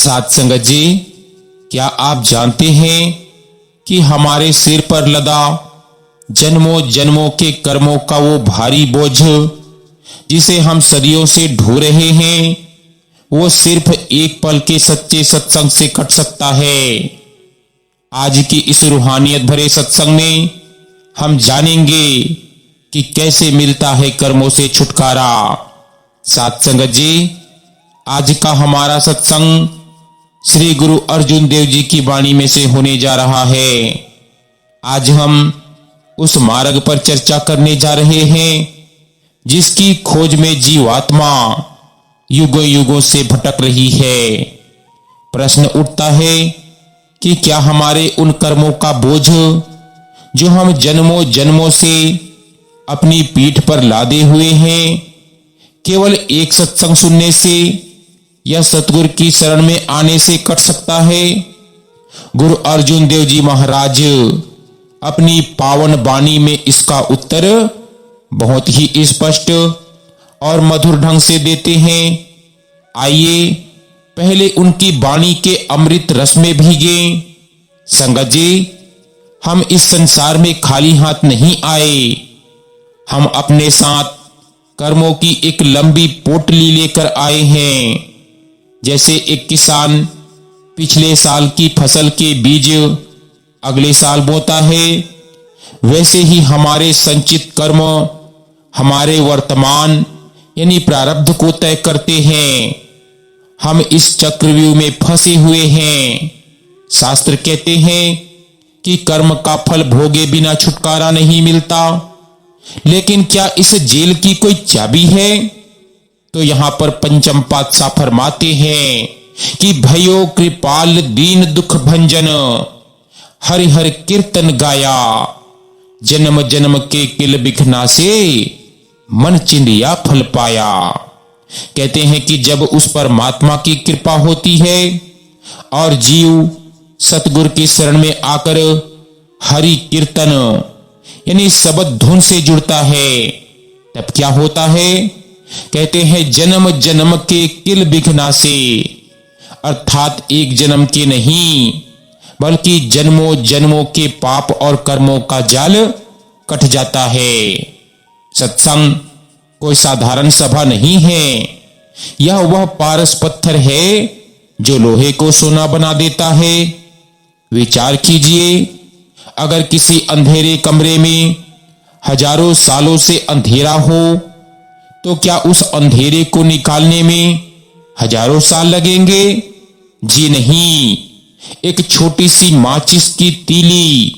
साध संगत जी, क्या आप जानते हैं कि हमारे सिर पर लदा जन्मों जन्मों के कर्मों का वो भारी बोझ जिसे हम सदियों से ढो रहे हैं, वो सिर्फ एक पल के सच्चे सत्संग से कट सकता है। आज की इस रूहानियत भरे सत्संग में हम जानेंगे कि कैसे मिलता है कर्मों से छुटकारा। साध संगत जी, आज का हमारा सत्संग श्री गुरु अर्जुन देव जी की वाणी में से होने जा रहा है। आज हम उस मार्ग पर चर्चा करने जा रहे हैं जिसकी खोज में जीवात्मा युगों युगों से भटक रही है। प्रश्न उठता है कि क्या हमारे उन कर्मों का बोझ जो हम जन्मों जन्मों से अपनी पीठ पर लादे हुए हैं, केवल एक सत्संग सुनने से या सतगुरु की शरण में आने से कट सकता है? गुरु अर्जुन देव जी महाराज अपनी पावन वाणी में इसका उत्तर बहुत ही स्पष्ट और मधुर ढंग से देते हैं। आइए पहले उनकी वाणी के अमृत रस में भीगे। संगत जी, हम इस संसार में खाली हाथ नहीं आए। हम अपने साथ कर्मों की एक लंबी पोटली लेकर आए हैं। जैसे एक किसान पिछले साल की फसल के बीज अगले साल बोता है, वैसे ही हमारे संचित कर्म हमारे वर्तमान यानी प्रारब्ध को तय करते हैं। हम इस चक्रव्यूह में फंसे हुए हैं। शास्त्र कहते हैं कि कर्म का फल भोगे बिना छुटकारा नहीं मिलता, लेकिन क्या इस जेल की कोई चाबी है? तो यहां पर पंचम पातशाह फरमाते हैं कि भयो कृपाल दीन दुख भंजन हरि हर कीर्तन गाया, जन्म जन्म के किल बिखना से मन चिंदिया फल पाया। कहते हैं कि जब उस परमात्मा की कृपा होती है और जीव सतगुरु की शरण में आकर हरि कीर्तन यानी शब्द धुन से जुड़ता है, तब क्या होता है? कहते हैं जन्म जन्म के किल बिखना से, अर्थात एक जन्म के नहीं बल्कि जन्मों जन्मों के पाप और कर्मों का जाल कट जाता है। सत्संग कोई साधारण सभा नहीं है, यह वह पारस पत्थर है जो लोहे को सोना बना देता है। विचार कीजिए, अगर किसी अंधेरे कमरे में हजारों सालों से अंधेरा हो तो क्या उस अंधेरे को निकालने में हजारों साल लगेंगे? जी नहीं। एक छोटी सी माचिस की तीली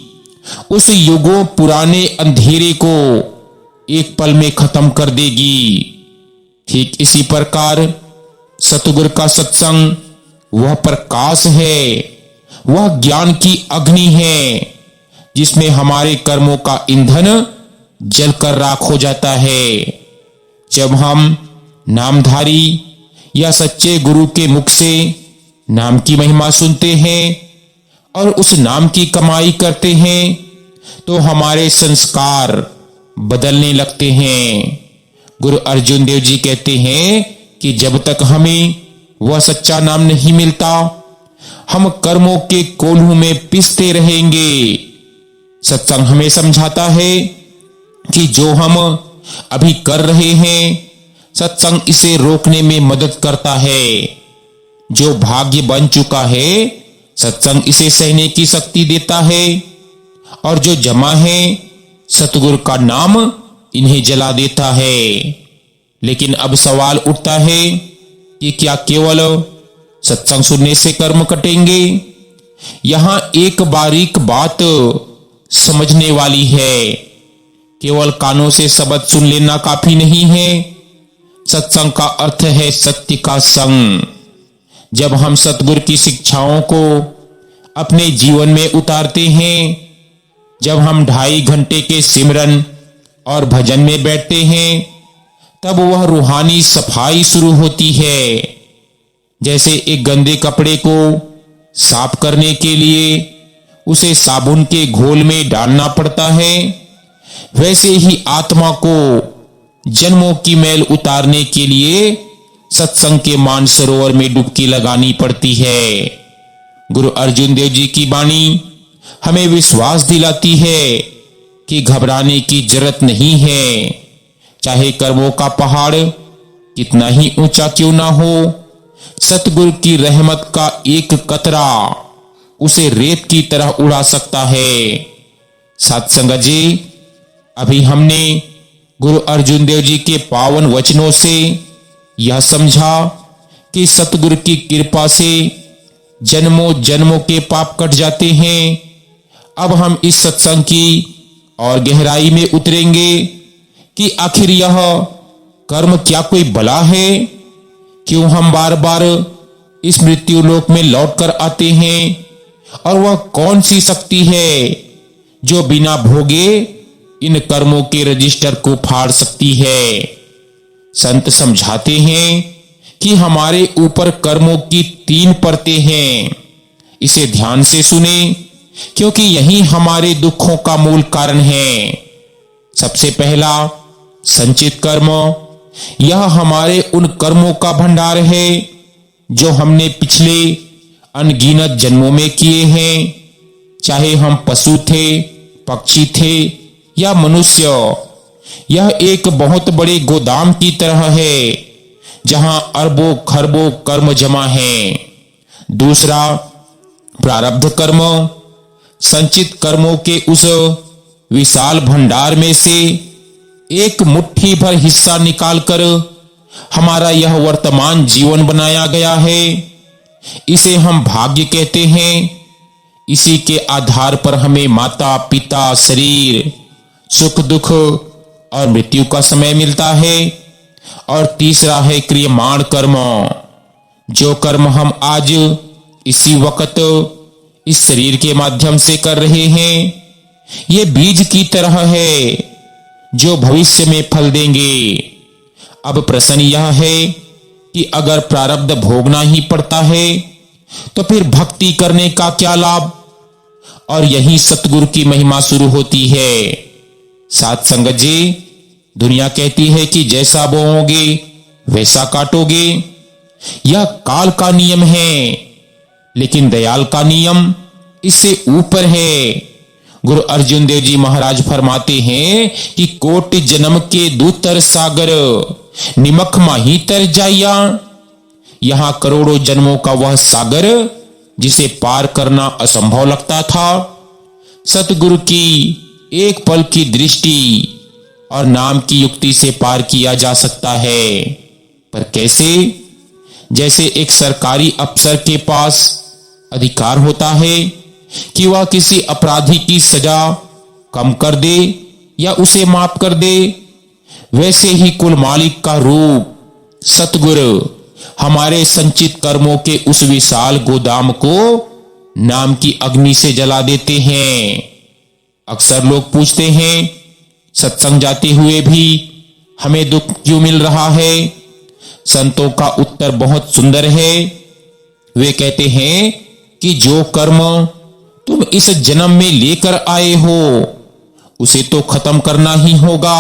उस युगों पुराने अंधेरे को एक पल में खत्म कर देगी। ठीक इसी प्रकार सतगुरु का सत्संग वह प्रकाश है, वह ज्ञान की अग्नि है जिसमें हमारे कर्मों का ईंधन जलकर राख हो जाता है। जब हम नामधारी या सच्चे गुरु के मुख से नाम की महिमा सुनते हैं और उस नाम की कमाई करते हैं तो हमारे संस्कार बदलने लगते हैं। गुरु अर्जुन देव जी कहते हैं कि जब तक हमें वह सच्चा नाम नहीं मिलता, हम कर्मों के कोल्हू में पिसते रहेंगे। सत्संग हमें समझाता है कि जो हम अभी कर रहे हैं, सत्संग इसे रोकने में मदद करता है। जो भाग्य बन चुका है, सत्संग इसे सहने की शक्ति देता है, और जो जमा है, सतगुरु का नाम इन्हें जला देता है। लेकिन अब सवाल उठता है कि क्या केवल सत्संग सुनने से कर्म कटेंगे? यहां एक बारीक बात समझने वाली है। केवल कानों से शब्द सुन लेना काफी नहीं है। सत्संग का अर्थ है सत्य का संग। जब हम सतगुरु की शिक्षाओं को अपने जीवन में उतारते हैं, जब हम 2.5 घंटे के सिमरन और भजन में बैठते हैं, तब वह रूहानी सफाई शुरू होती है। जैसे एक गंदे कपड़े को साफ करने के लिए उसे साबुन के घोल में डालना पड़ता है, वैसे ही आत्मा को जन्मों की मैल उतारने के लिए सत्संग के मानसरोवर में डुबकी लगानी पड़ती है। गुरु अर्जुन देव जी की वाणी हमें विश्वास दिलाती है कि घबराने की जरूरत नहीं है। चाहे कर्मों का पहाड़ कितना ही ऊंचा क्यों ना हो, सतगुरु की रहमत का एक कतरा उसे रेत की तरह उड़ा सकता है। सत्संग जी, अभी हमने गुरु अर्जुन देव जी के पावन वचनों से यह समझा कि सतगुरु की कृपा से जन्मों जन्मों के पाप कट जाते हैं। अब हम इस सत्संग की और गहराई में उतरेंगे कि आखिर यह कर्म क्या कोई बला है? क्यों हम बार बार इस मृत्यु लोक में लौट कर आते हैं? और वह कौन सी शक्ति है जो बिना भोगे इन कर्मों के रजिस्टर को फाड़ सकती है? संत समझाते हैं कि हमारे ऊपर कर्मों की 3 परतें हैं। इसे ध्यान से सुने, क्योंकि यही हमारे दुखों का मूल कारण है। सबसे पहला संचित कर्म, यह हमारे उन कर्मों का भंडार है जो हमने पिछले अनगिनत जन्मों में किए हैं। चाहे हम पशु थे, पक्षी थे या मनुष्य, यह एक बहुत बड़े गोदाम की तरह है जहां अरबों खरबों कर्म जमा हैं। दूसरा प्रारब्ध कर्म, संचित कर्मों के उस विशाल भंडार में से एक मुट्ठी भर हिस्सा निकालकर हमारा यह वर्तमान जीवन बनाया गया है। इसे हम भाग्य कहते हैं। इसी के आधार पर हमें माता पिता, शरीर, सुख दुख और मृत्यु का समय मिलता है। और तीसरा है क्रियमाण कर्म, जो कर्म हम आज इसी वक्त इस शरीर के माध्यम से कर रहे हैं। ये बीज की तरह है जो भविष्य में फल देंगे। अब प्रश्न यह है कि अगर प्रारब्ध भोगना ही पड़ता है तो फिर भक्ति करने का क्या लाभ? और यही सतगुरु की महिमा शुरू होती है। साथ संगत जी, दुनिया कहती है कि जैसा बोओगे वैसा काटोगे। यह काल का नियम है, लेकिन दयाल का नियम इससे ऊपर है। गुरु अर्जुन देव जी महाराज फरमाते हैं कि कोटि जन्म के दूतर सागर निमक माही तर जाइया। यहां करोड़ों जन्मों का वह सागर जिसे पार करना असंभव लगता था, सतगुरु की एक पल की दृष्टि और नाम की युक्ति से पार किया जा सकता है। पर कैसे? जैसे एक सरकारी अफसर के पास अधिकार होता है कि वह किसी अपराधी की सजा कम कर दे या उसे माफ कर दे, वैसे ही कुल मालिक का रूप सतगुरु हमारे संचित कर्मों के उस विशाल गोदाम को नाम की अग्नि से जला देते हैं। अक्सर लोग पूछते हैं, सत्संग जाते हुए भी हमें दुख क्यों मिल रहा है? संतों का उत्तर बहुत सुंदर है। वे कहते हैं कि जो कर्म तुम इस जन्म में लेकर आए हो उसे तो खत्म करना ही होगा,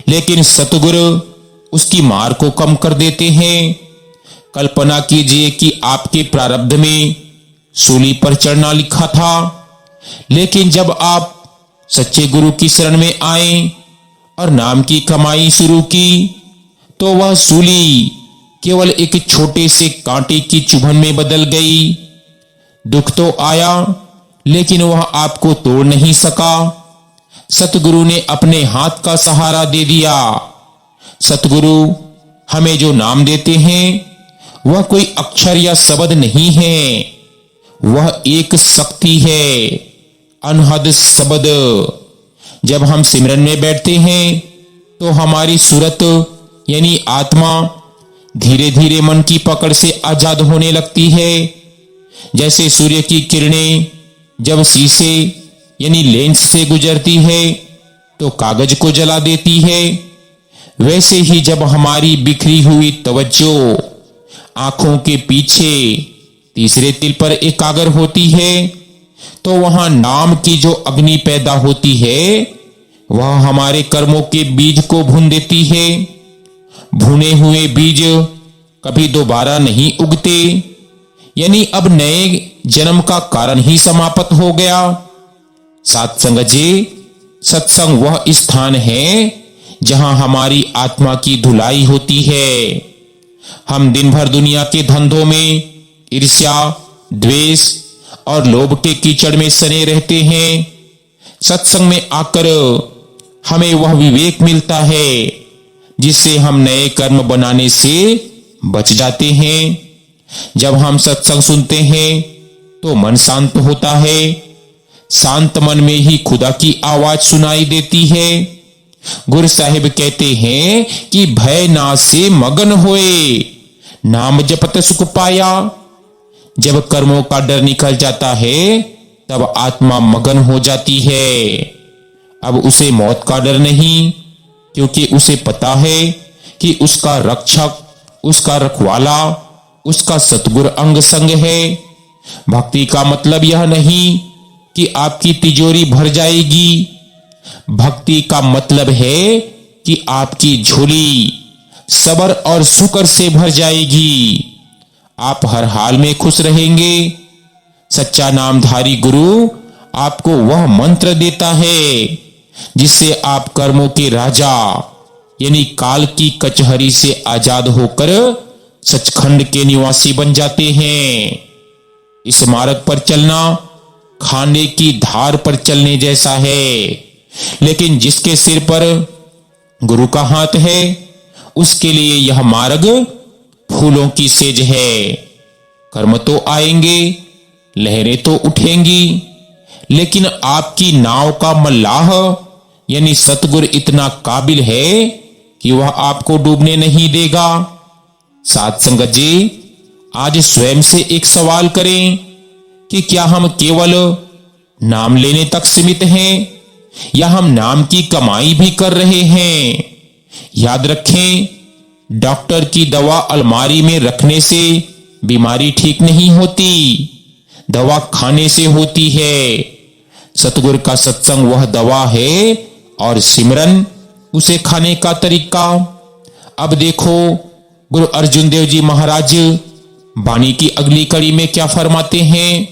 लेकिन सतगुरु उसकी मार को कम कर देते हैं। कल्पना कीजिए कि आपके प्रारब्ध में सूली पर चढ़ना लिखा था, लेकिन जब आप सच्चे गुरु की शरण में आए और नाम की कमाई शुरू की तो वह सूली केवल एक छोटे से कांटे की चुभन में बदल गई। दुख तो आया, लेकिन वह आपको तोड़ नहीं सका। सतगुरु ने अपने हाथ का सहारा दे दिया। सतगुरु हमें जो नाम देते हैं वह कोई अक्षर या शब्द नहीं है, वह एक शक्ति है, अनहद शब्द। जब हम सिमरन में बैठते हैं तो हमारी सूरत यानी आत्मा धीरे धीरे मन की पकड़ से आजाद होने लगती है। जैसे सूर्य की किरणें जब शीशे यानी लेंस से गुजरती है तो कागज को जला देती है, वैसे ही जब हमारी बिखरी हुई तवज्जो आंखों के पीछे तीसरे तिल पर एकाग्र होती है तो वहां नाम की जो अग्नि पैदा होती है वह हमारे कर्मों के बीज को भून देती है। भुने हुए बीज कभी दोबारा नहीं उगते, यानी अब नए जन्म का कारण ही समाप्त हो गया। साथ संगत जी, सत्संग वह स्थान है जहां हमारी आत्मा की धुलाई होती है। हम दिन भर दुनिया के धंधों में ईर्ष्या, द्वेष और लोभ के कीचड़ में सने रहते हैं। सत्संग में आकर हमें वह विवेक मिलता है जिससे हम नए कर्म बनाने से बच जाते हैं। जब हम सत्संग सुनते हैं तो मन शांत होता है। शांत मन में ही खुदा की आवाज सुनाई देती है। गुरु साहिब कहते हैं कि भय नाश से मगन होए, नाम जपत सुख पाया। जब कर्मों का डर निकल जाता है तब आत्मा मगन हो जाती है। अब उसे मौत का डर नहीं, क्योंकि उसे पता है कि उसका रक्षक, उसका रखवाला, उसका सतगुरु अंग संग है। भक्ति का मतलब यह नहीं कि आपकी तिजोरी भर जाएगी। भक्ति का मतलब है कि आपकी झोली सबर और शुक्र से भर जाएगी। आप हर हाल में खुश रहेंगे। सच्चा नामधारी गुरु आपको वह मंत्र देता है जिससे आप कर्मों के राजा यानी काल की कचहरी से आजाद होकर सचखंड के निवासी बन जाते हैं। इस मार्ग पर चलना खाने की धार पर चलने जैसा है, लेकिन जिसके सिर पर गुरु का हाथ है उसके लिए यह मार्ग फूलों की सेज है। कर्म तो आएंगे, लहरें तो उठेंगी, लेकिन आपकी नाव का मल्लाह यानी सतगुरु इतना काबिल है कि वह आपको डूबने नहीं देगा। साथ संगत जी, आज स्वयं से एक सवाल करें कि क्या हम केवल नाम लेने तक सीमित हैं या हम नाम की कमाई भी कर रहे हैं। याद रखें, डॉक्टर की दवा अलमारी में रखने से बीमारी ठीक नहीं होती, दवा खाने से होती है। सतगुरु का सत्संग वह दवा है और सिमरन उसे खाने का तरीका। अब देखो गुरु अर्जुन देव जी महाराज वाणी की अगली कड़ी में क्या फरमाते हैं।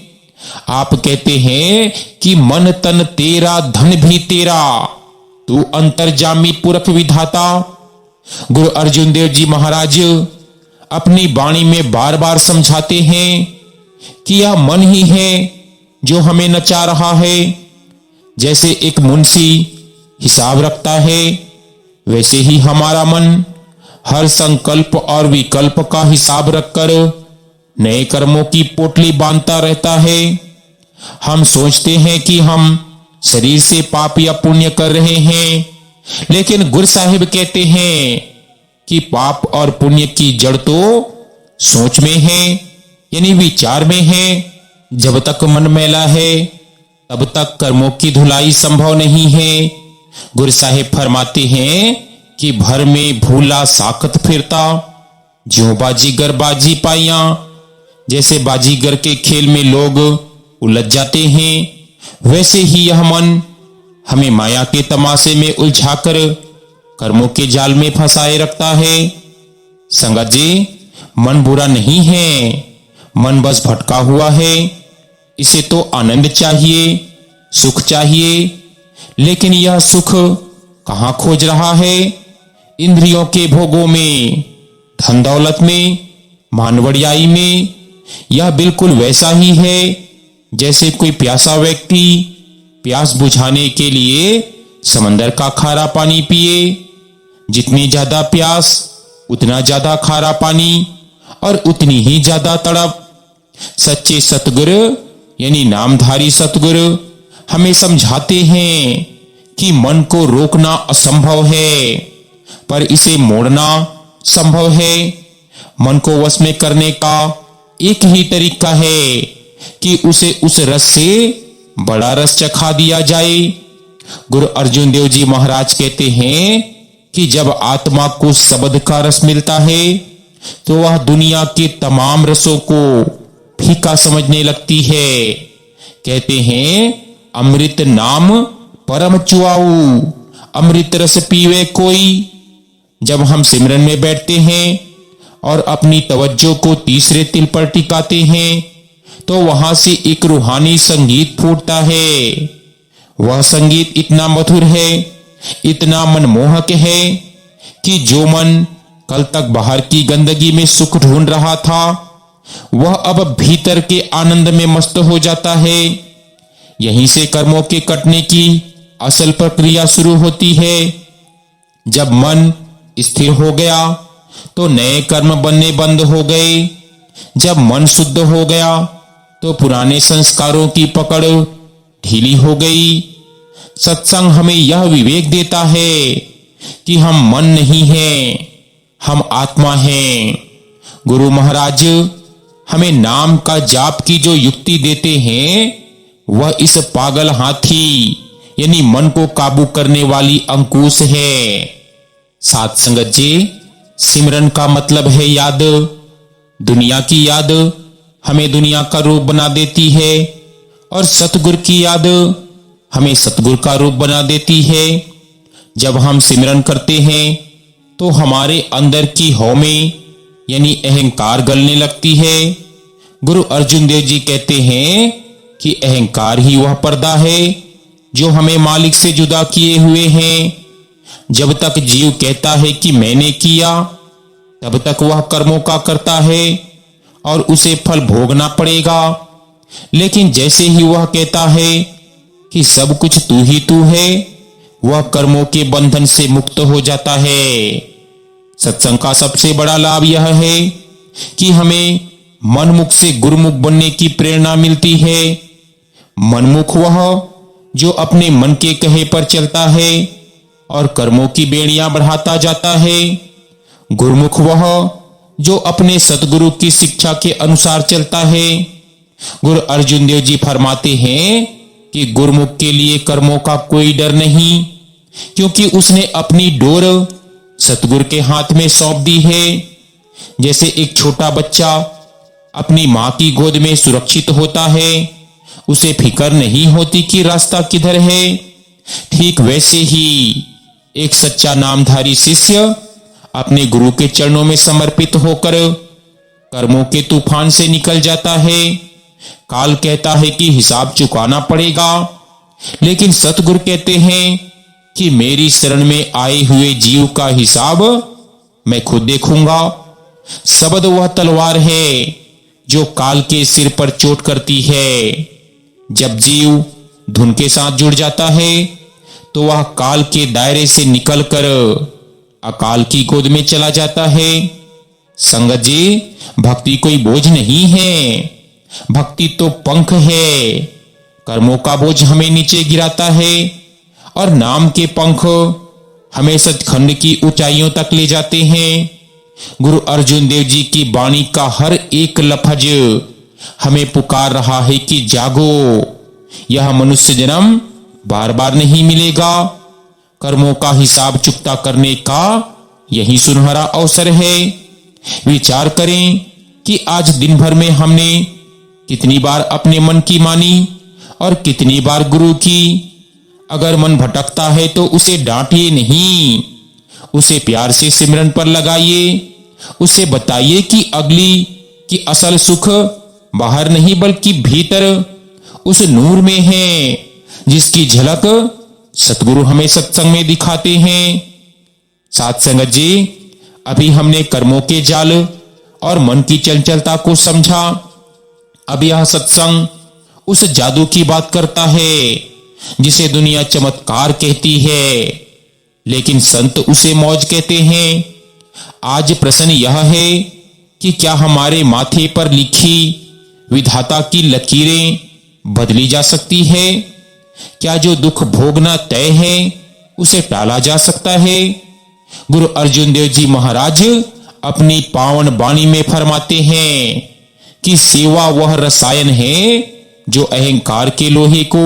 आप कहते हैं कि मन तन तेरा, धन भी तेरा, तू अंतर्जामी पुरख विधाता। गुरु अर्जुन देव जी महाराज अपनी वाणी में बार बार समझाते हैं कि यह मन ही है जो हमें नचा रहा है। जैसे एक मुंशी हिसाब रखता है, वैसे ही हमारा मन हर संकल्प और विकल्प का हिसाब रखकर नए कर्मों की पोटली बांधता रहता है। हम सोचते हैं कि हम शरीर से पाप या पुण्य कर रहे हैं, लेकिन गुरु साहिब कहते हैं कि पाप और पुण्य की जड़ तो सोच में है, यानी विचार में है। जब तक मन मैला है तब तक कर्मों की धुलाई संभव नहीं है। गुरु साहिब फरमाते हैं कि भर में भूला साखत फिरता, ज्यों बाजीगर बाजी पाइया। जैसे बाजीगर के खेल में लोग उलझ जाते हैं, वैसे ही यह मन हमें माया के तमाशे में उलझाकर कर्मों के जाल में फंसाए रखता है। संगत जी, मन बुरा नहीं है, मन बस भटका हुआ है। इसे तो आनंद चाहिए, सुख चाहिए, लेकिन यह सुख कहां खोज रहा है? इंद्रियों के भोगों में, धन दौलत में, मानवड़ियाई में। यह बिल्कुल वैसा ही है जैसे कोई प्यासा व्यक्ति प्यास बुझाने के लिए समंदर का खारा पानी पिए। जितनी ज्यादा प्यास उतना ज्यादा खारा पानी और उतनी ही ज्यादा तड़प। सच्चे सतगुरु यानी नामधारी सतगुरु हमें समझाते हैं कि मन को रोकना असंभव है, पर इसे मोड़ना संभव है। मन को वश में करने का एक ही तरीका है कि उसे उस रस से बड़ा रस चखा दिया जाए। गुरु अर्जुन देव जी महाराज कहते हैं कि जब आत्मा को शब्द का रस मिलता है तो वह दुनिया के तमाम रसों को फीका समझने लगती है। कहते हैं अमृत नाम परम चुआऊ, अमृत रस पीवे कोई। जब हम सिमरन में बैठते हैं और अपनी तवज्जो को तीसरे तिल पर टिकाते हैं तो वहां से एक रूहानी संगीत फूटता है। वह संगीत इतना मधुर है, इतना मनमोहक है कि जो मन कल तक बाहर की गंदगी में सुख ढूंढ रहा था वह अब भीतर के आनंद में मस्त हो जाता है। यहीं से कर्मों के कटने की असल प्रक्रिया शुरू होती है। जब मन स्थिर हो गया तो नए कर्म बनने बंद हो गए। जब मन शुद्ध हो गया तो पुराने संस्कारों की पकड़ ढीली हो गई। सत्संग हमें यह विवेक देता है कि हम मन नहीं हैं, हम आत्मा हैं। गुरु महाराज हमें नाम का जाप की जो युक्ति देते हैं वह इस पागल हाथी यानी मन को काबू करने वाली अंकुश है। साथ संगत जी, सिमरन का मतलब है याद। दुनिया की याद हमें दुनिया का रूप बना देती है और सतगुरु की याद हमें सतगुरु का रूप बना देती है। जब हम सिमरन करते हैं तो हमारे अंदर की हौमें यानी अहंकार गलने लगती है। गुरु अर्जुन देव जी कहते हैं कि अहंकार ही वह पर्दा है जो हमें मालिक से जुदा किए हुए हैं। जब तक जीव कहता है कि मैंने किया, तब तक वह कर्मों का करता है और उसे फल भोगना पड़ेगा। लेकिन जैसे ही वह कहता है कि सब कुछ तू ही तू है, वह कर्मों के बंधन से मुक्त हो जाता है। सत्संग का सबसे बड़ा लाभ यह है कि हमें मनमुख से गुरुमुख बनने की प्रेरणा मिलती है। मनमुख वह जो अपने मन के कहे पर चलता है और कर्मों की बेड़ियां बढ़ाता जाता है। गुरुमुख वह जो अपने सतगुरु की शिक्षा के अनुसार चलता है। गुरु अर्जुन देव जी फरमाते हैं कि गुरुमुख के लिए कर्मों का कोई डर नहीं, क्योंकि उसने अपनी डोर सतगुरु के हाथ में सौंप दी है। जैसे एक छोटा बच्चा अपनी मां की गोद में सुरक्षित होता है, उसे फिक्र नहीं होती कि रास्ता किधर है, ठीक वैसे ही एक सच्चा नामधारी शिष्य अपने गुरु के चरणों में समर्पित होकर कर्मों के तूफान से निकल जाता है। काल कहता है कि हिसाब चुकाना पड़ेगा, लेकिन सतगुरु कहते हैं कि मेरी शरण में आए हुए जीव का हिसाब मैं खुद देखूंगा। शब्द वह तलवार है जो काल के सिर पर चोट करती है। जब जीव धुन के साथ जुड़ जाता है तो वह काल के दायरे से निकलकर अकाल की गोद में चला जाता है। संगत जी, भक्ति कोई बोझ नहीं है, भक्ति तो पंख है। कर्मों का बोझ हमें नीचे गिराता है और नाम के पंख हमें सचखंड की ऊंचाइयों तक ले जाते हैं। गुरु अर्जुन देव जी की वाणी का हर एक लफ्ज हमें पुकार रहा है कि जागो, यह मनुष्य जन्म बार बार नहीं मिलेगा। कर्मों का हिसाब चुकता करने का यही सुनहरा अवसर है। विचार करें कि आज दिन भर में हमने कितनी बार अपने मन की मानी और कितनी बार गुरु की। अगर मन भटकता है तो उसे डांटिए नहीं, उसे प्यार से सिमरन पर लगाइए। उसे बताइए कि अगली की असल सुख बाहर नहीं बल्कि भीतर उस नूर में है जिसकी झलक सतगुरु हमें सत्संग में दिखाते हैं। साथ संगत जी, अभी हमने कर्मों के जाल और मन की चंचलता को समझा। अब यह सत्संग उस जादू की बात करता है जिसे दुनिया चमत्कार कहती है, लेकिन संत उसे मौज कहते हैं। आज प्रश्न यह है कि क्या हमारे माथे पर लिखी विधाता की लकीरें बदली जा सकती है? क्या जो दुख भोगना तय है उसे टाला जा सकता है? गुरु अर्जुन देव जी महाराज अपनी पावन वाणी में फरमाते हैं कि सेवा वह रसायन है जो अहंकार के लोहे को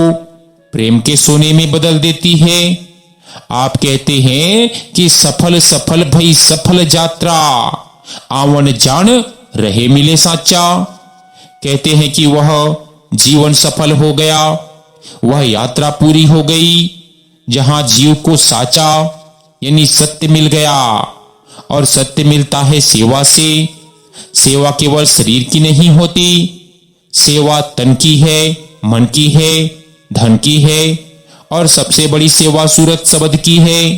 प्रेम के सोने में बदल देती है। आप कहते हैं कि सफल सफल भई सफल यात्रा, आवन जान रहे मिले साचा। कहते हैं कि वह जीवन सफल हो गया, वह यात्रा पूरी हो गई जहां जीव को साचा यानी सत्य मिल गया और सत्य मिलता है सेवा से। सेवा केवल शरीर की नहीं होती, सेवा तन की है, मन की है, धन की है और सबसे बड़ी सेवा सूरत शब्द की है।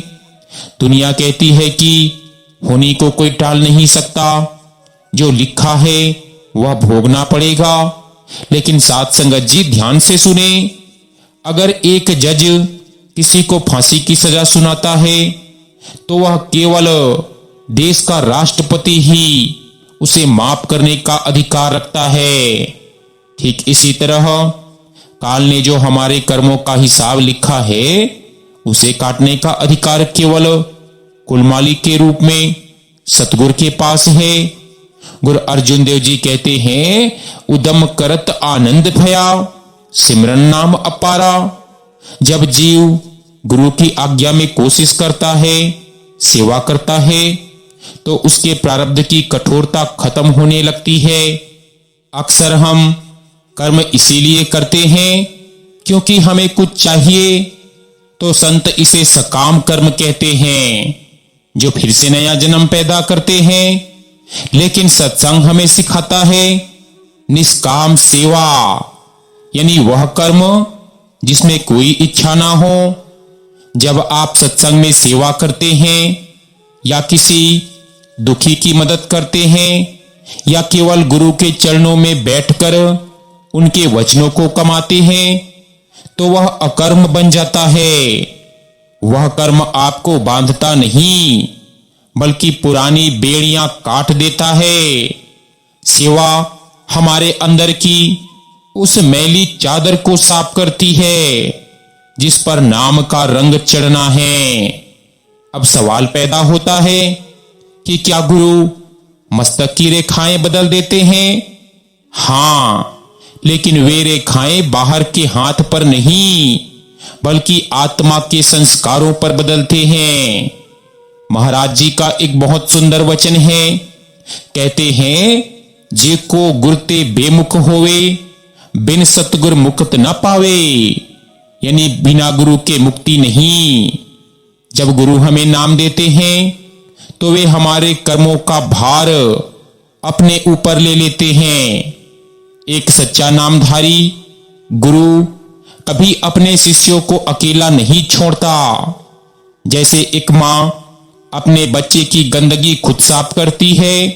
दुनिया कहती है कि होनी को कोई टाल नहीं सकता, जो लिखा है वह भोगना पड़ेगा। लेकिन साथ संगत जी ध्यान से सुने, अगर एक जज किसी को फांसी की सजा सुनाता है तो वह केवल देश का राष्ट्रपति ही उसे माफ करने का अधिकार रखता है। ठीक इसी तरह काल ने जो हमारे कर्मों का हिसाब लिखा है उसे काटने का अधिकार केवल कुलमालिक के रूप में सतगुरु के पास है। गुरु अर्जुन देव जी कहते हैं, उदम करत आनंद भया सिमरन नाम अपारा। जब जीव गुरु की आज्ञा में कोशिश करता है, सेवा करता है, तो उसके प्रारब्ध की कठोरता खत्म होने लगती है। अक्सर हम कर्म इसीलिए करते हैं क्योंकि हमें कुछ चाहिए, तो संत इसे सकाम कर्म कहते हैं, जो फिर से नया जन्म पैदा करते हैं। लेकिन सत्संग हमें सिखाता है निष्काम सेवा, यानी वह कर्म जिसमें कोई इच्छा ना हो। जब आप सत्संग में सेवा करते हैं या किसी दुखी की मदद करते हैं या केवल गुरु के चरणों में बैठकर उनके वचनों को कमाते हैं, तो वह अकर्म बन जाता है। वह कर्म आपको बांधता नहीं बल्कि पुरानी बेड़ियां काट देता है। सेवा हमारे अंदर की उस मैली चादर को साफ करती है जिस पर नाम का रंग चढ़ना है। अब सवाल पैदा होता है कि क्या गुरु मस्तक की रेखाएं बदल देते हैं? हां, लेकिन वे रेखाएं बाहर के हाथ पर नहीं बल्कि आत्मा के संस्कारों पर बदलते हैं। महाराज जी का एक बहुत सुंदर वचन है, कहते हैं, जे को गुरते बेमुख होवे बिन सतगुर मुक्त न पावे, यानी बिना गुरु के मुक्ति नहीं। जब गुरु हमें नाम देते हैं तो वे हमारे कर्मों का भार अपने ऊपर ले लेते हैं। एक सच्चा नामधारी गुरु कभी अपने शिष्यों को अकेला नहीं छोड़ता। जैसे एक मां अपने बच्चे की गंदगी खुद साफ करती है,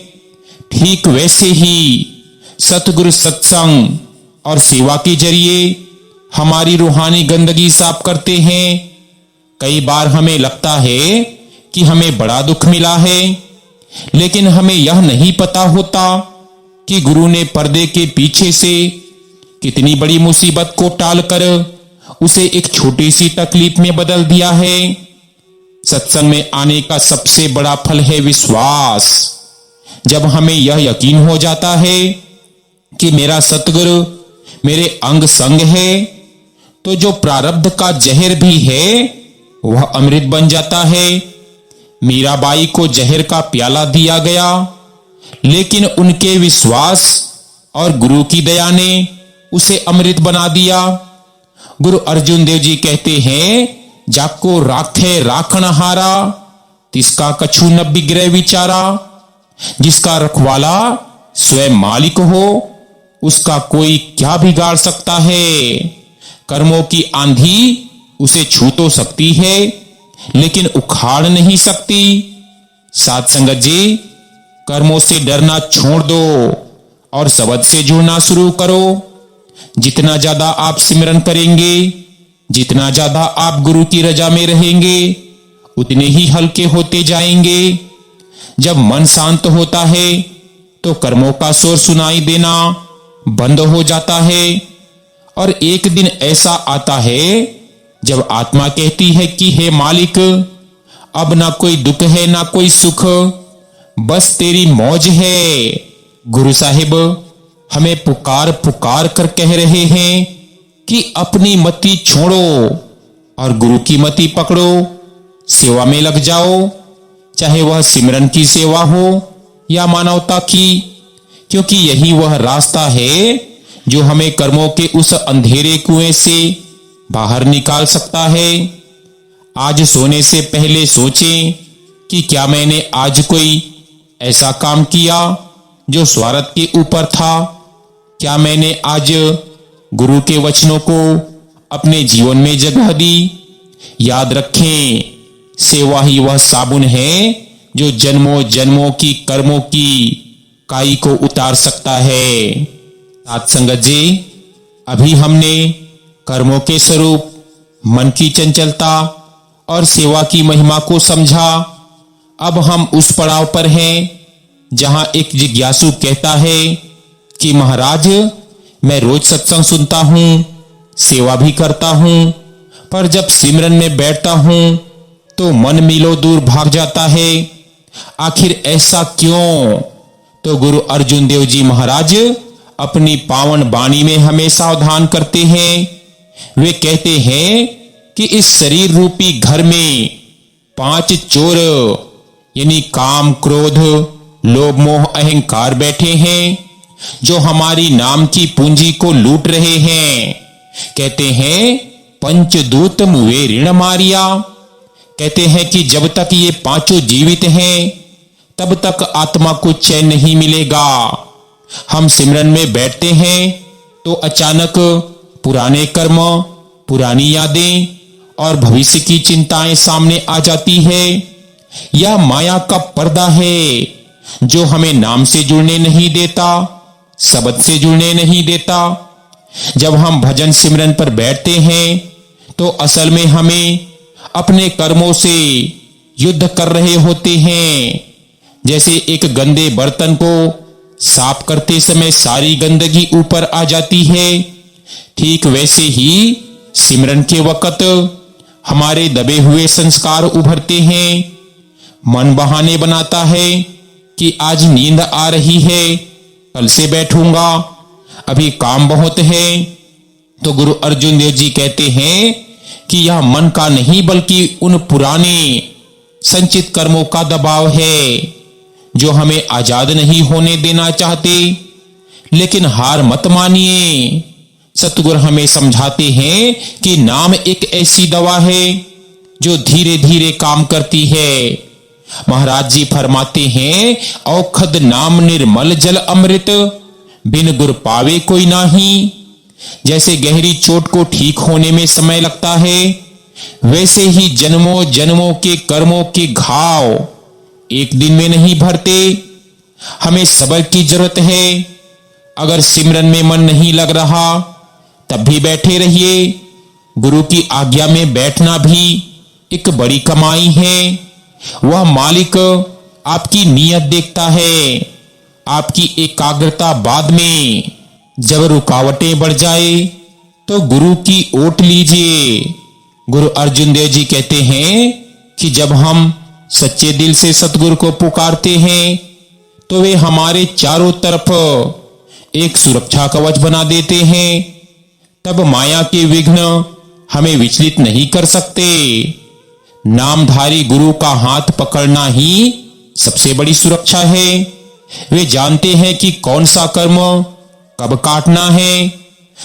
ठीक वैसे ही सतगुरु सत्संग और सेवा के जरिए हमारी रूहानी गंदगी साफ करते हैं। कई बार हमें लगता है कि हमें बड़ा दुख मिला है, लेकिन हमें यह नहीं पता होता कि गुरु ने पर्दे के पीछे से कितनी बड़ी मुसीबत को टालकर उसे एक छोटी सी तकलीफ में बदल दिया है। सत्संग में आने का सबसे बड़ा फल है विश्वास। जब हमें यह यकीन हो जाता है कि मेरा सतगुरु मेरे अंग संग है, तो जो प्रारब्ध का जहर भी है वह अमृत बन जाता है। मीराबाई को जहर का प्याला दिया गया, लेकिन उनके विश्वास और गुरु की दया ने उसे अमृत बना दिया। गुरु अर्जुन देव जी कहते हैं, जाको राखे राखण हारा तिसका कछु न बिगड़े विचारा। जिसका रखवाला स्वयं मालिक हो उसका कोई क्या बिगाड़ सकता है। कर्मों की आंधी उसे छू तो सकती है लेकिन उखाड़ नहीं सकती। साथ संगत जी, कर्मों से डरना छोड़ दो और शब्द से जुड़ना शुरू करो। जितना ज्यादा आप सिमरन करेंगे, जितना ज्यादा आप गुरु की रजा में रहेंगे, उतने ही हल्के होते जाएंगे। जब मन शांत होता है तो कर्मों का शोर सुनाई देना बंद हो जाता है और एक दिन ऐसा आता है जब आत्मा कहती है कि हे मालिक, अब ना कोई दुख है ना कोई सुख, बस तेरी मौज है। गुरु साहिब हमें पुकार पुकार कर कह रहे हैं कि अपनी मति छोड़ो और गुरु की मति पकड़ो, सेवा में लग जाओ, चाहे वह सिमरन की सेवा हो या मानवता की, क्योंकि यही वह रास्ता है जो हमें कर्मों के उस अंधेरे कुएं से बाहर निकाल सकता है। आज सोने से पहले सोचें कि क्या मैंने आज कोई ऐसा काम किया जो स्वार्थ के ऊपर था? क्या मैंने आज गुरु के वचनों को अपने जीवन में जगह दी? याद रखें, सेवा ही वह साबुन है जो जन्मों जन्मों की कर्मों की काई को उतार सकता है। साथ संगत जी, अभी हमने कर्मों के स्वरूप, मन की चंचलता और सेवा की महिमा को समझा। अब हम उस पड़ाव पर हैं जहां एक जिज्ञासु कहता है कि महाराज, मैं रोज सत्संग सुनता हूं, सेवा भी करता हूं, पर जब सिमरन में बैठता हूं तो मन मीलों दूर भाग जाता है। आखिर ऐसा क्यों? तो गुरु अर्जुन देव जी महाराज अपनी पावन वाणी में हमें सावधान करते हैं। वे कहते हैं कि इस शरीर रूपी घर में 5 चोर यानी काम, क्रोध, लोभ, मोह, अहंकार बैठे हैं जो हमारी नाम की पूंजी को लूट रहे हैं। कहते हैं पंचदूत मुए ऋण मारिया। कहते हैं कि जब तक ये पांचों जीवित हैं तब तक आत्मा को चैन नहीं मिलेगा। हम सिमरन में बैठते हैं तो अचानक पुराने कर्म, पुरानी यादें और भविष्य की चिंताएं सामने आ जाती है। यह माया का पर्दा है जो हमें नाम से जुड़ने नहीं देता, शब्द से जुड़ने नहीं देता। जब हम भजन सिमरन पर बैठते हैं तो असल में हमें अपने कर्मों से युद्ध कर रहे होते हैं। जैसे एक गंदे बर्तन को साफ करते समय सारी गंदगी ऊपर आ जाती है, ठीक वैसे ही सिमरन के वक्त हमारे दबे हुए संस्कार उभरते हैं। मन बहाने बनाता है कि आज नींद आ रही है, कल से बैठूंगा, अभी काम बहुत है। तो गुरु अर्जुन देव जी कहते हैं कि यह मन का नहीं बल्कि उन पुराने संचित कर्मों का दबाव है जो हमें आजाद नहीं होने देना चाहते। लेकिन हार मत मानिए, सतगुरु हमें समझाते हैं कि नाम एक ऐसी दवा है जो धीरे धीरे काम करती है। महाराज जी फरमाते हैं, औखद नाम निर्मल जल अमृत, बिन गुर पावे कोई नाही। जैसे गहरी चोट को ठीक होने में समय लगता है, वैसे ही जन्मों जन्मों के कर्मों के घाव एक दिन में नहीं भरते। हमें सब्र की जरूरत है। अगर सिमरन में मन नहीं लग रहा तब भी बैठे रहिए। गुरु की आज्ञा में बैठना भी एक बड़ी कमाई है। वह मालिक आपकी नीयत देखता है। आपकी एकाग्रता बाद में जब रुकावटें बढ़ जाए तो गुरु की ओट लीजिए। गुरु अर्जुन देव जी कहते हैं कि जब हम सच्चे दिल से सतगुरु को पुकारते हैं तो वे हमारे चारों तरफ एक सुरक्षा कवच बना देते हैं। तब माया के विघ्न हमें विचलित नहीं कर सकते। नामधारी गुरु का हाथ पकड़ना ही सबसे बड़ी सुरक्षा है। वे जानते हैं कि कौन सा कर्म कब काटना है।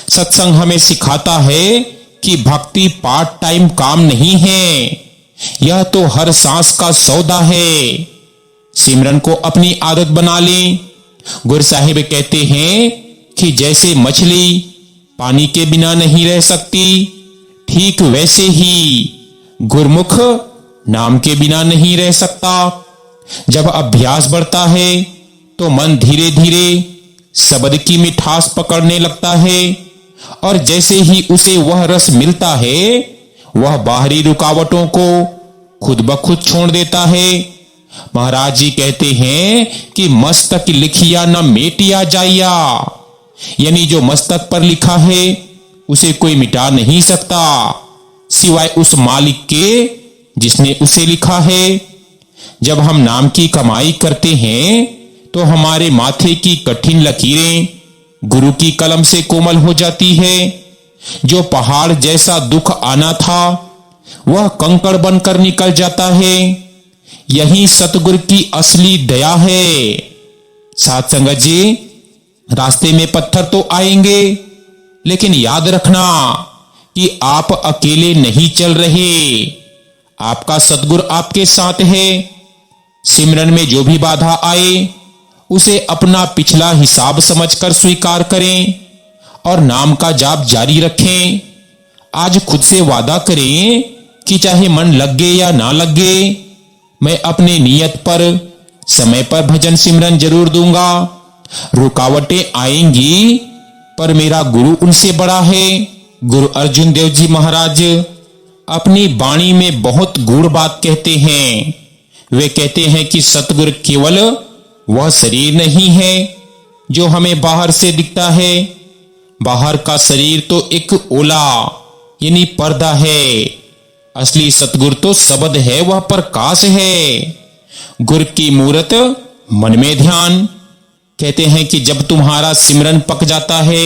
सत्संग हमें सिखाता है कि भक्ति पार्ट टाइम काम नहीं है, यह तो हर सांस का सौदा है। सिमरन को अपनी आदत बना लें। गुरु साहिब कहते हैं कि जैसे मछली पानी के बिना नहीं रह सकती, ठीक वैसे ही गुरमुख नाम के बिना नहीं रह सकता। जब अभ्यास बढ़ता है तो मन धीरे धीरे शब्द की मिठास पकड़ने लगता है, और जैसे ही उसे वह रस मिलता है वह बाहरी रुकावटों को खुद ब खुद छोड़ देता है। महाराज जी कहते हैं कि मस्तक लिखिया न मेटिया जाइया, यानी जो मस्तक पर लिखा है उसे कोई मिटा नहीं सकता सिवाय उस मालिक के जिसने उसे लिखा है। जब हम नाम की कमाई करते हैं तो हमारे माथे की कठिन लकीरें गुरु की कलम से कोमल हो जाती है। जो पहाड़ जैसा दुख आना था वह कंकड़ बनकर निकल जाता है। यही सतगुरु की असली दया है। साथ संगत जी, रास्ते में पत्थर तो आएंगे, लेकिन याद रखना कि आप अकेले नहीं चल रहे। आपका सतगुरु आपके साथ है। सिमरन में जो भी बाधा आए उसे अपना पिछला हिसाब समझकर स्वीकार करें और नाम का जाप जारी रखें। आज खुद से वादा करें कि चाहे मन लगे या ना लगे, मैं अपने नियत पर समय पर भजन सिमरन जरूर दूंगा। रुकावटें आएंगी पर मेरा गुरु उनसे बड़ा है। गुरु अर्जुन देव जी महाराज अपनी वाणी में बहुत गूढ़ बात कहते हैं। वे कहते हैं कि सतगुरु केवल वह शरीर नहीं है जो हमें बाहर से दिखता है। बाहर का शरीर तो एक ओला यानी पर्दा है। असली सतगुरु तो शब्द है, वह प्रकाश है। गुरु की मूरत मन में ध्यान। कहते हैं कि जब तुम्हारा सिमरन पक जाता है,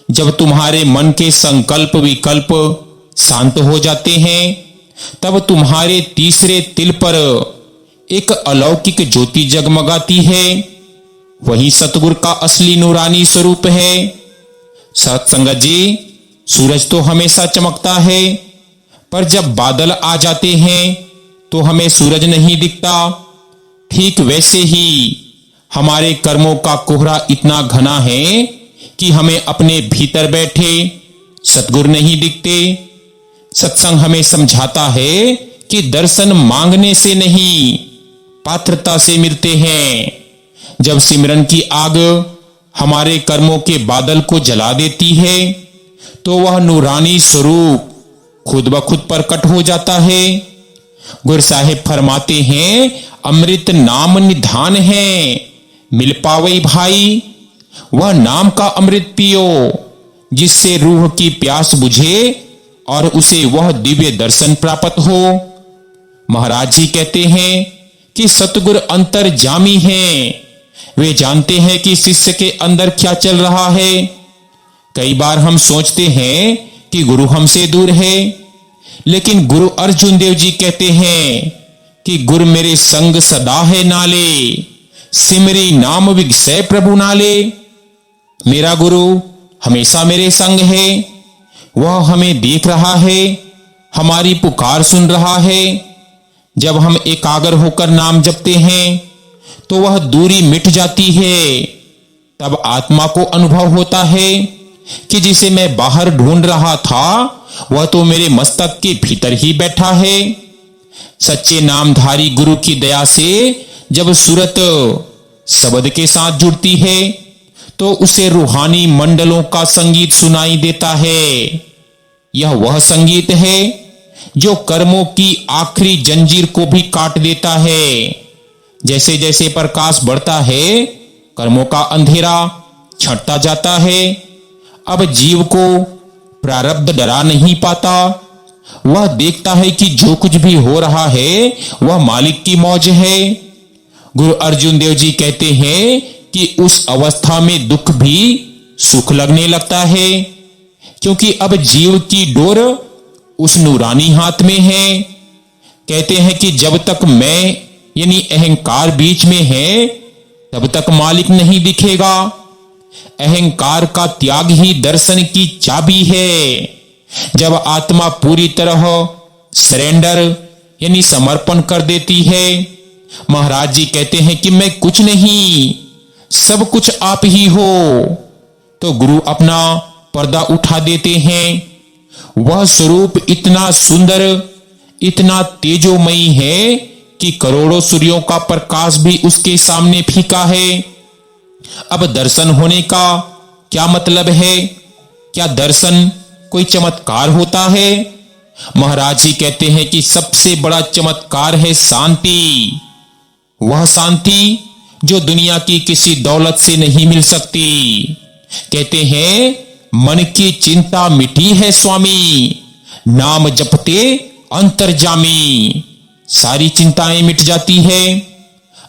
जब तुम्हारे मन के संकल्प विकल्प शांत हो जाते हैं, तब तुम्हारे तीसरे तिल पर एक अलौकिक ज्योति जगमगाती है। वही सतगुरु का असली नूरानी स्वरूप है। सत्संगत जी, सूरज तो हमेशा चमकता है, पर जब बादल आ जाते हैं तो हमें सूरज नहीं दिखता। ठीक वैसे ही हमारे कर्मों का कोहरा इतना घना है कि हमें अपने भीतर बैठे सतगुरु नहीं दिखते। सत्संग हमें समझाता है कि दर्शन मांगने से नहीं, पात्रता से मिलते हैं। जब सिमरन की आग हमारे कर्मों के बादल को जला देती है तो वह नूरानी स्वरूप खुद ब खुद प्रकट हो जाता है। गुरु साहिब फरमाते हैं, अमृत नाम निधान है, मिल पावई भाई। वह नाम का अमृत पियो जिससे रूह की प्यास बुझे और उसे वह दिव्य दर्शन प्राप्त हो। महाराज जी कहते हैं कि सतगुरु अंतर्जामी हैं। वे जानते हैं कि शिष्य के अंदर क्या चल रहा है। कई बार हम सोचते हैं कि गुरु हमसे दूर है, लेकिन गुरु अर्जुन देव जी कहते हैं कि गुरु मेरे संग सदा है नाले, सिमरी नाम विगसय प्रभु नाले। मेरा गुरु हमेशा मेरे संग है। वह हमें देख रहा है, हमारी पुकार सुन रहा है। जब हम एकाग्र होकर नाम जपते हैं तो वह दूरी मिट जाती है। तब आत्मा को अनुभव होता है कि जिसे मैं बाहर ढूंढ रहा था वह तो मेरे मस्तक के भीतर ही बैठा है। सच्चे नामधारी गुरु की दया से जब सूरत शब्द के साथ जुड़ती है तो उसे रूहानी मंडलों का संगीत सुनाई देता है। यह वह संगीत है जो कर्मों की आखिरी जंजीर को भी काट देता है। जैसे जैसे प्रकाश बढ़ता है, कर्मों का अंधेरा छंटता जाता है। अब जीव को प्रारब्ध डरा नहीं पाता। वह देखता है कि जो कुछ भी हो रहा है वह मालिक की मौज है। गुरु अर्जुन देव जी कहते हैं कि उस अवस्था में दुख भी सुख लगने लगता है, क्योंकि अब जीव की डोर उस नूरानी हाथ में है। कहते हैं कि जब तक मैं यानी अहंकार बीच में है तब तक मालिक नहीं दिखेगा। अहंकार का त्याग ही दर्शन की चाबी है। जब आत्मा पूरी तरह सरेंडर यानी समर्पण कर देती है, महाराज जी कहते हैं कि मैं कुछ नहीं, सब कुछ आप ही हो, तो गुरु अपना पर्दा उठा देते हैं। वह स्वरूप इतना सुंदर, इतना तेजोमयी है कि करोड़ों सूर्यों का प्रकाश भी उसके सामने फीका है। अब दर्शन होने का क्या मतलब है? क्या दर्शन कोई चमत्कार होता है? महाराज जी कहते हैं कि सबसे बड़ा चमत्कार है शांति। वह शांति जो दुनिया की किसी दौलत से नहीं मिल सकती। कहते हैं मन की चिंता मिटी है स्वामी, नाम जपते अंतर्जामी। सारी चिंताएं मिट जाती है।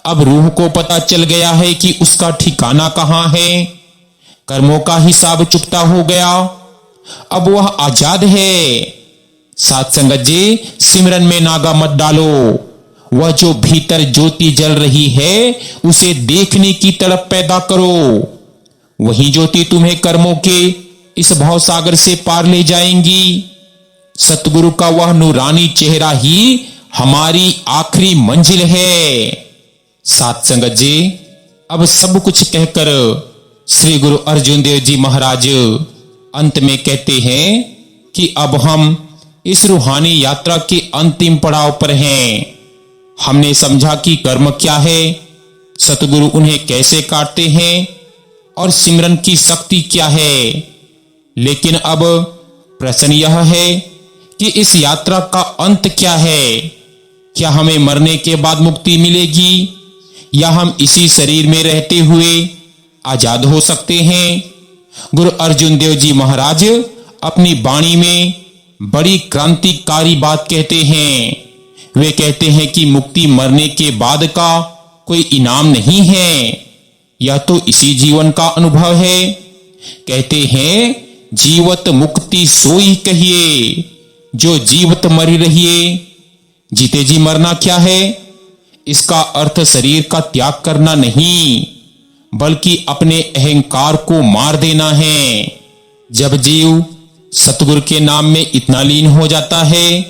अब रूह को पता चल गया है कि उसका ठिकाना कहां है। कर्मों का हिसाब चुकता हो गया। अब वह आजाद है। साथ संगत जी, सिमरन में नागा मत डालो। वह जो भीतर ज्योति जल रही है उसे देखने की तड़प पैदा करो। वही ज्योति तुम्हें कर्मों के इस भवसागर से पार ले जाएंगी। सतगुरु का वह नूरानी चेहरा ही हमारी आखिरी मंजिल है। साथ संगत जी, अब सब कुछ कहकर श्री गुरु अर्जुन देव जी महाराज अंत में कहते हैं कि अब हम इस रूहानी यात्रा के अंतिम पड़ाव पर हैं। हमने समझा कि कर्म क्या है, सतगुरु उन्हें कैसे काटते हैं और सिमरन की शक्ति क्या है। लेकिन अब प्रश्न यह है कि इस यात्रा का अंत क्या है। क्या हमें मरने के बाद मुक्ति मिलेगी या हम इसी शरीर में रहते हुए आजाद हो सकते हैं। गुरु अर्जुन देव जी महाराज अपनी वाणी में बड़ी क्रांतिकारी बात कहते हैं। वे कहते हैं कि मुक्ति मरने के बाद का कोई इनाम नहीं है, यह तो इसी जीवन का अनुभव है। कहते हैं जीवत मुक्ति सोई कहिए, जो जीवत मरी रहिए। जीते जी मरना क्या है? इसका अर्थ शरीर का त्याग करना नहीं, बल्कि अपने अहंकार को मार देना है। जब जीव सतगुरु के नाम में इतना लीन हो जाता है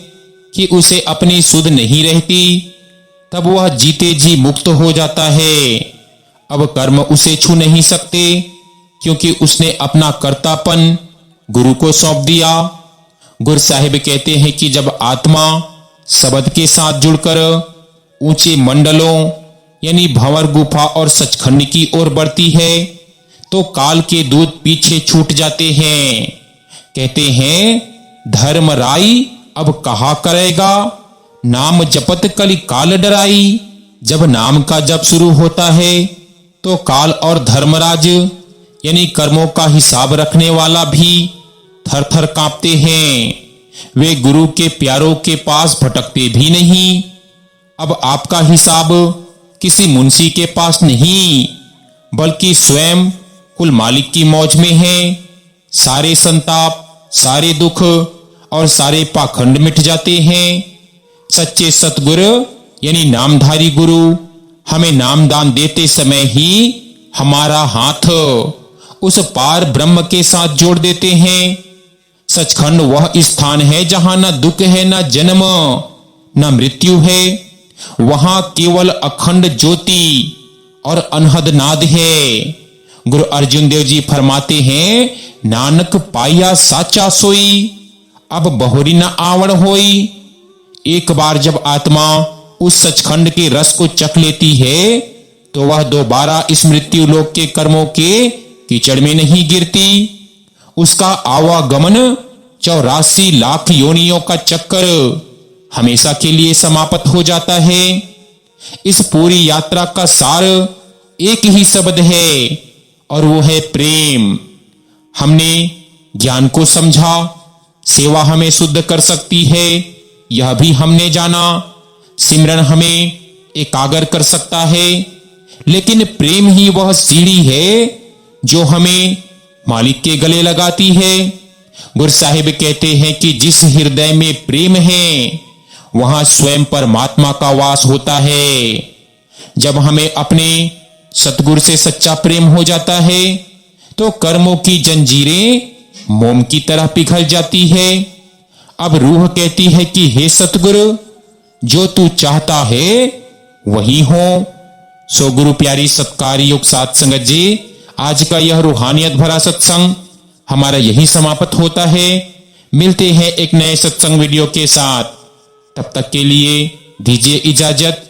कि उसे अपनी सुध नहीं रहती, तब वह जीते जी मुक्त हो जाता है। अब कर्म उसे छू नहीं सकते, क्योंकि उसने अपना कर्तापन गुरु को सौंप दिया। गुरु साहिब कहते हैं कि जब आत्मा शब्द के साथ जुड़कर ऊंचे मंडलों यानी भंवर गुफा और सचखंड की ओर बढ़ती है, तो काल के दूत पीछे छूट जाते हैं। कहते हैं धर्म राई अब कहा करेगा, नाम जपत कलि काल डराई। जब नाम का जप शुरू होता है तो काल और धर्मराज यानी कर्मों का हिसाब रखने वाला भी थर थर कांपते हैं। वे गुरु के प्यारों के पास भटकते भी नहीं। अब आपका हिसाब किसी मुंशी के पास नहीं, बल्कि स्वयं कुल मालिक की मौज में है। सारे संताप, सारे दुख और सारे पाखंड मिट जाते हैं। सच्चे सतगुरु यानी नामधारी गुरु हमें नामदान देते समय ही हमारा हाथ उस पार ब्रह्म के साथ जोड़ देते हैं। सचखंड वह स्थान है जहां न दुख है, न जन्म, न मृत्यु है। वहां केवल अखंड ज्योति और अनहद नाद है। गुरु अर्जुन देव जी फरमाते हैं नानक पाया साचा सोई, अब बहुरी न आवड़ होई। एक बार जब आत्मा उस सचखंड के रस को चख लेती है तो वह दोबारा इस मृत्यु लोक के कर्मों के कीचड़ में नहीं गिरती। उसका आवागमन 84 लाख योनियों का चक्कर हमेशा के लिए समाप्त हो जाता है। इस पूरी यात्रा का सार एक ही शब्द है और वो है प्रेम। हमने ज्ञान को समझा, सेवा हमें शुद्ध कर सकती है यह भी हमने जाना, सिमरन हमें एकाग्र कर सकता है, लेकिन प्रेम ही वह सीढ़ी है जो हमें मालिक के गले लगाती है। गुरु साहिब कहते हैं कि जिस हृदय में प्रेम है वहां स्वयं परमात्मा का वास होता है। जब हमें अपने सतगुरु से सच्चा प्रेम हो जाता है तो कर्मों की जंजीरें मोम की तरह पिघल जाती है। अब रूह कहती है कि हे सतगुरु, जो तू चाहता है वही हो। सो गुरु प्यारी सत्कारी योग साथ संगत जी, आज का यह रूहानियत भरा सत्संग हमारा यही समाप्त होता है। मिलते हैं एक नए सत्संग वीडियो के साथ, तब तक के लिए दीजिए इजाजत।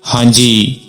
हाँ जी।